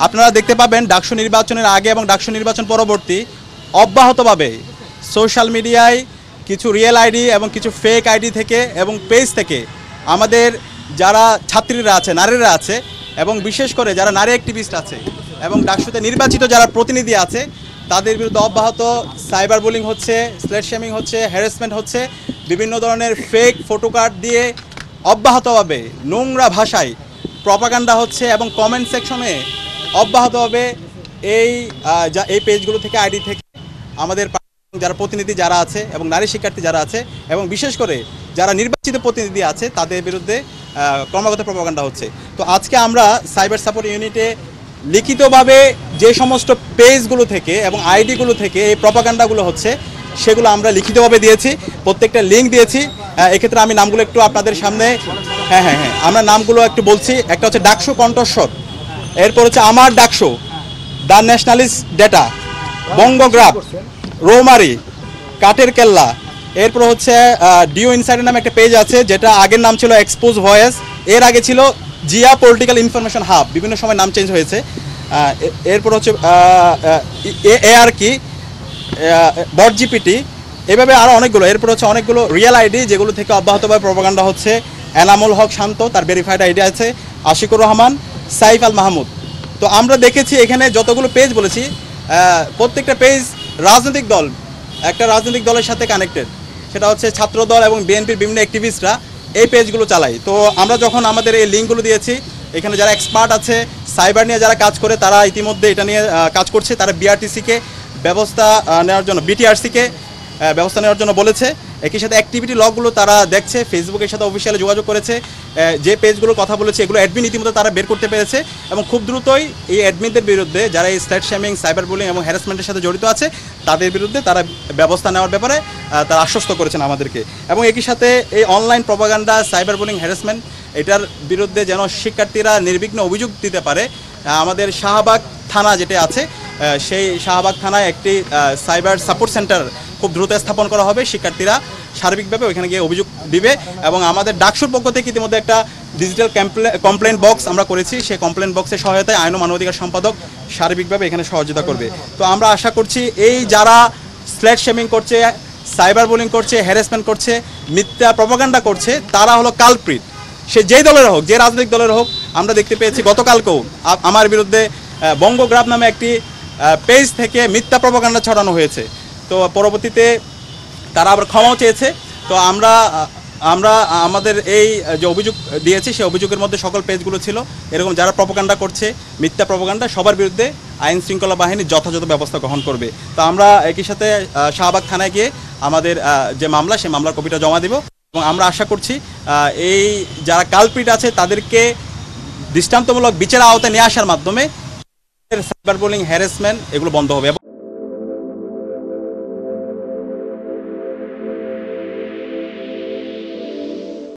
আপনারা দেখতে পাবেন ডাকসু নির্বাচনের আগে এবং ডাকসু নির্বাচন পরবর্তী অব্যাহতভাবে সোশ্যাল মিডিয়ায় কিছু রিয়েল আইডি এবং কিছু ফেক আইডি থেকে এবং পেজ থেকে আমাদের যারা ছাত্রীরা আছে, নারীরা আছে এবং বিশেষ করে যারা নারী অ্যাক্টিভিস্ট আছে এবং ডাকসুতে নির্বাচিত যারা প্রতিনিধি আছে তাদের বিরুদ্ধে অব্যাহত সাইবার বুলিং হচ্ছে, স্লেট শেমিং হচ্ছে, হ্যারাসমেন্ট হচ্ছে, বিভিন্ন ধরনের ফেক ফটো কার্ড দিয়ে অব্যাহতভাবে নোংরা ভাষায় প্রপাগান্ডা হচ্ছে এবং কমেন্ট সেকশনে অব্যাহতভাবে এই পেজগুলো থেকে আইডি থেকে আমাদের যারা প্রতিনিধি যারা আছে এবং নারী শিক্ষার্থী যারা আছে এবং বিশেষ করে যারা নির্বাচিত প্রতিনিধি আছে তাদের বিরুদ্ধে ক্রমাগত প্রপাগান্ডা হচ্ছে। তো আজকে আমরা সাইবার সাপোর্ট ইউনিটে লিখিতভাবে যে সমস্ত পেজগুলো থেকে এবং আইডিগুলো থেকে এই প্রপাগান্ডাগুলো হচ্ছে সেগুলো আমরা লিখিতভাবে দিয়েছি, প্রত্যেকটা লিঙ্ক দিয়েছি। এক্ষেত্রে আমি নামগুলো একটু আপনাদের সামনে আমরা নামগুলো একটু বলছি। একটা হচ্ছে ডাকসু কণ্ঠস্বর, এরপর হচ্ছে আমার ডাকসু, দ্য ন্যাশনালিস্ট ডেটা, বঙ্গগ্রাফ, রৌমারি, কাঠের কেল্লা, এরপর হচ্ছে ডিও ইনসাইডার নামে একটা পেজ আছে যেটা আগের নাম ছিল এক্সপোজ ভয়েস, এর আগে ছিল জিয়া পলিটিক্যাল ইনফরমেশন হাব, বিভিন্ন সময় নাম চেঞ্জ হয়েছে। এরপর হচ্ছে আর কি বট জিপিটি, এভাবে আরও অনেকগুলো। এরপর হচ্ছে অনেকগুলো রিয়েল আইডি যেগুলো থেকে অব্যাহতভাবে প্রপাগান্ডা হচ্ছে। এনামুল হক শান্ত, তার ভেরিফাইড আইডি আছে, আশিকুর রহমান, সাইফ আল মাহমুদ। তো আমরা দেখেছি এখানে যতগুলো পেজ বলেছি প্রত্যেকটা পেজ রাজনৈতিক দল, একটা রাজনৈতিক দলের সাথে কানেক্টেড, সেটা হচ্ছে ছাত্র দল এবং বিএনপির বিভিন্ন অ্যাক্টিভিস্টরা এই পেজগুলো চালায়। তো আমরা যখন আমাদের এই লিঙ্কগুলো দিয়েছি, এখানে যারা এক্সপার্ট আছে সাইবার নিয়ে যারা কাজ করে তারা ইতিমধ্যে এটা নিয়ে কাজ করছে, তারা বিআরটিসিকে ব্যবস্থা নেওয়ার জন্য, বিটিআরসিকে ব্যবস্থা নেওয়ার জন্য বলেছে। একই সাথে অ্যাক্টিভিটি লগগুলো তারা দেখছে, ফেসবুকের সাথে অফিসিয়ালি যোগাযোগ করেছে। যে পেজগুলোর কথা বলেছে এগুলো অ্যাডমিন ইতিমধ্যে তারা বের করতে পেরেছে এবং খুব দ্রুতই এই অ্যাডমিনদের বিরুদ্ধে যারা এই স্লেট শেমিং, সাইবার বুলিং এবং হ্যারাসমেন্টের সাথে জড়িত আছে তাদের বিরুদ্ধে তারা ব্যবস্থা নেওয়ার ব্যাপারে তারা আশ্বস্ত করেছেন আমাদেরকে। এবং একই সাথে এই online propaganda, cyber bullying, harassment এটার বিরুদ্ধে যেন শিক্ষার্থীরা নির্বিঘ্ন অভিযোগ দিতে পারে, আমাদের শাহবাগ থানা যেটা আছে সেই শাহবাগ থানায় একটি সাইবার সাপোর্ট সেন্টার খুব দ্রুত স্থাপন করা হবে। শিক্ষার্থীরা সার্বিকভাবে ওইখানে গিয়ে অভিযোগ দিবে এবং আমাদের ডাকসুর পক্ষ থেকে ইতিমধ্যে একটা ডিজিটাল কমপ্লেন বক্স আমরা করেছি। সেই কমপ্লেন বক্সের সহায়তায় আইন ও মানবাধিকার সম্পাদক সার্বিকভাবে এখানে সহযোগিতা করবে। তো আমরা আশা করছি এই যারা স্লেট শেমিং করছে, সাইবার বুলিং করছে, হ্যারাসমেন্ট করছে, মিথ্যা প্রপাগান্ডা করছে, তারা হলো কালপ্রিট। সে যেই দলের হোক, যে রাজনৈতিক দলের হোক। আমরা দেখতে পেয়েছি গতকালকেও আমার বিরুদ্ধে বঙ্গগ্রাফ নামে একটি পেজ থেকে মিথ্যা প্রপাগান্ডা ছড়ানো হয়েছে। তো পরবর্তীতে তারা আবার ক্ষমাও চেয়েছে। তো আমরা আমাদের এই যে অভিযোগ দিয়েছি সেই অভিযোগের মধ্যে সকল পেজগুলো ছিল এরকম যারা প্রপাগান্ডা করছে, মিথ্যা প্রপাগান্ডা, সবার বিরুদ্ধে আইন শৃঙ্খলা বাহিনী যথাযথ ব্যবস্থা গ্রহণ করবে। তো আমরা একই সাথে শাহবাগ থানায় গিয়ে আমাদের যে মামলা, সেই মামলার কপিটা জমা দেব এবং আমরা আশা করছি এই যারা কালপ্রিট আছে তাদেরকে দৃষ্টান্তমূলক বিচারের আওতায় নিয়ে আসার মাধ্যমে সাইবার বুলিং, হ্যারাসমেন্ট এগুলো বন্ধ হবে। এবং